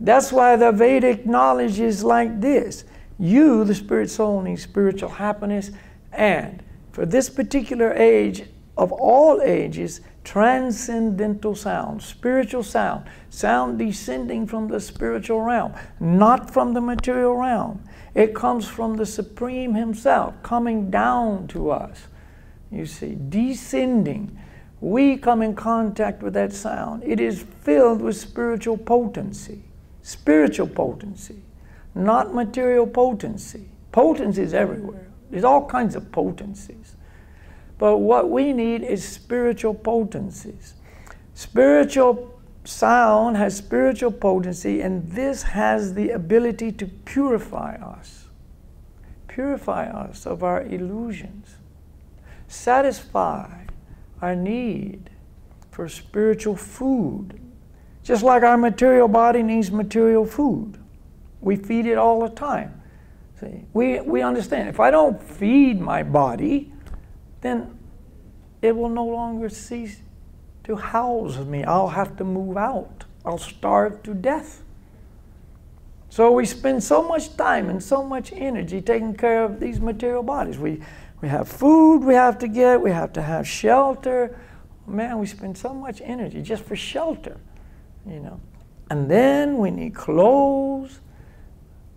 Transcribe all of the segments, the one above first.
That's why the Vedic knowledge is like this. You, the spirit soul, need spiritual happiness, and for this particular age, of all ages, transcendental sound, spiritual sound, sound descending from the spiritual realm, not from the material realm. It comes from the Supreme Himself, coming down to us. You see, descending. We come in contact with that sound. It is filled with spiritual potency. Spiritual potency, not material potency. Potency is everywhere. There's all kinds of potencies. But what we need is spiritual potencies. Spiritual sound has spiritual potency, and this has the ability to purify us of our illusions, satisfy our need for spiritual food. Just like our material body needs material food. We feed it all the time. See, we understand, if I don't feed my body, then it will no longer cease to house me. I'll have to move out. I'll starve to death. So we spend so much time and so much energy taking care of these material bodies. We have food we have to get, we have to have shelter. Man, we spend so much energy just for shelter, you know. And then we need clothes.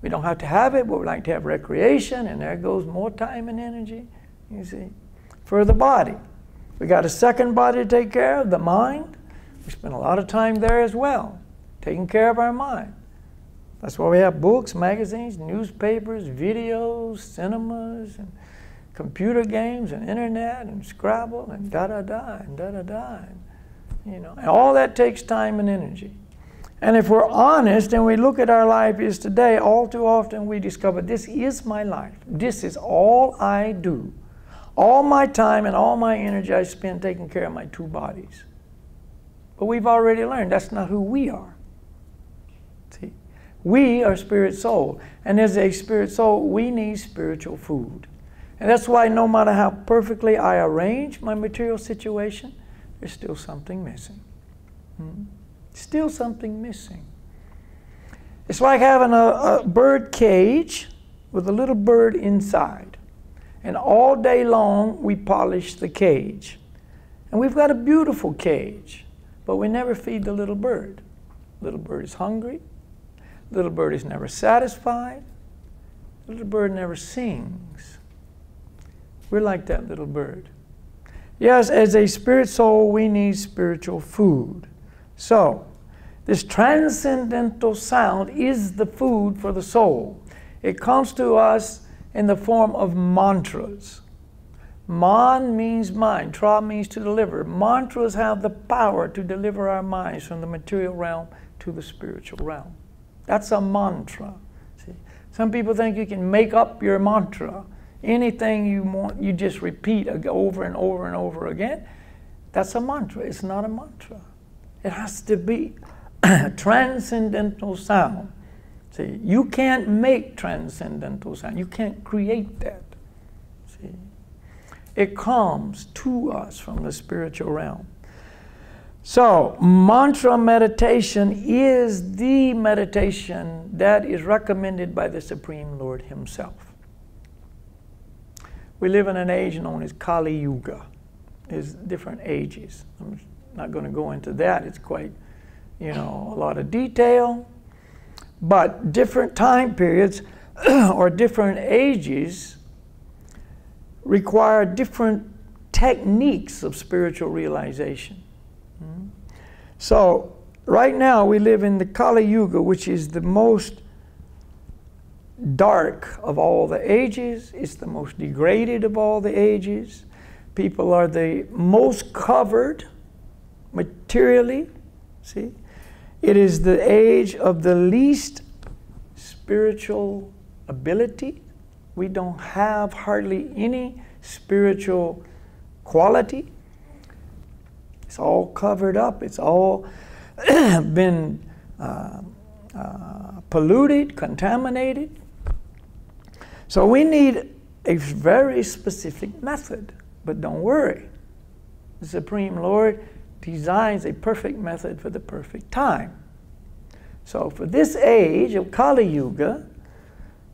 We don't have to have it, but we like to have recreation, and there goes more time and energy, you see, for the body. We got a second body to take care of, the mind. We spend a lot of time there as well, taking care of our mind. That's why we have books, magazines, newspapers, videos, cinemas, and computer games, and internet, and Scrabble, and da-da-da, and da-da-da. You know, and all that takes time and energy. And if we're honest and we look at our life is today, all too often we discover this is my life. This is all I do. All my time and all my energy I spend taking care of my two bodies. But we've already learned that's not who we are. See, we are spirit soul. And as a spirit soul, we need spiritual food. And that's why no matter how perfectly I arrange my material situation, there's still something missing. Still something missing. It's like having a bird cage with a little bird inside. And all day long we polish the cage. And we've got a beautiful cage, but we never feed the little bird. Little bird is hungry. Little bird is never satisfied. Little bird never sings. We're like that little bird. Yes, as a spirit soul, we need spiritual food. So, this transcendental sound is the food for the soul. It comes to us in the form of mantras. Man means mind. Tra means to deliver. Mantras have the power to deliver our minds from the material realm to the spiritual realm. That's a mantra. See? Some people think you can make up your mantra. Anything you want, you just repeat over and over and over again. That's a mantra. It's not a mantra. It has to be transcendental sound. See, you can't make transcendental sound. You can't create that. See, it comes to us from the spiritual realm. So, mantra meditation is the meditation that is recommended by the Supreme Lord Himself. We live in an age known as Kali Yuga. There's different ages. I'm not going to go into that. It's quite, you know, a lot of detail. But different time periods or different ages require different techniques of spiritual realization. So right now we live in the Kali Yuga, which is the most dark of all the ages. It's the most degraded of all the ages. People are the most covered materially. See? It is the age of the least spiritual ability. We don't have hardly any spiritual quality. It's all covered up. It's all been polluted, contaminated. So we need a very specific method. But don't worry. The Supreme Lord designs a perfect method for the perfect time. So for this age of Kali Yuga,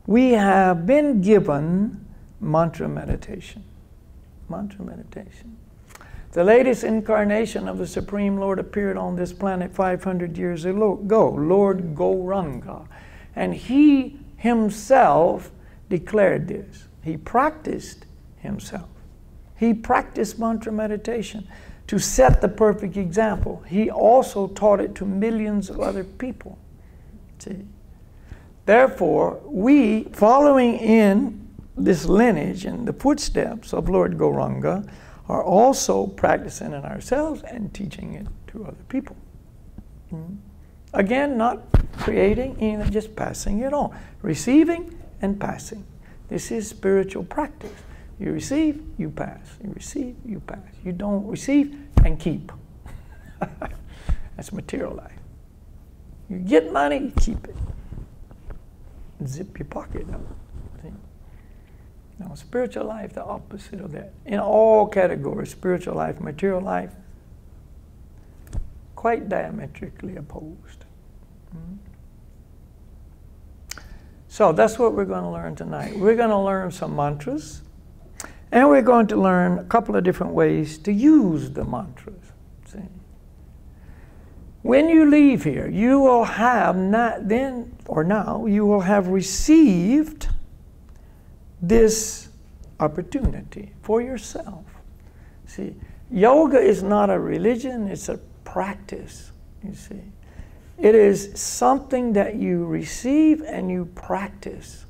we have been given mantra meditation. Mantra meditation. The latest incarnation of the Supreme Lord appeared on this planet 500 years ago, Lord Gauranga. And he himself declared this. He practiced himself. He practiced mantra meditation to set the perfect example. He also taught it to millions of other people. See? Therefore, we, following in this lineage and the footsteps of Lord Gauranga, are also practicing it ourselves and teaching it to other people. Again, not creating, just passing it on. Receiving and passing. This is spiritual practice. You receive, you pass. You receive, you pass. You don't receive and keep. That's material life. You get money, you keep it. Zip your pocket up. See? Now, spiritual life, the opposite of that. In all categories, spiritual life, material life, quite diametrically opposed. So that's what we're going to learn tonight. We're going to learn some mantras, and we're going to learn a couple of different ways to use the mantras. See? When you leave here, you will have you will have received this opportunity for yourself. See, yoga is not a religion, it's a practice, you see. It is something that you receive and you practice.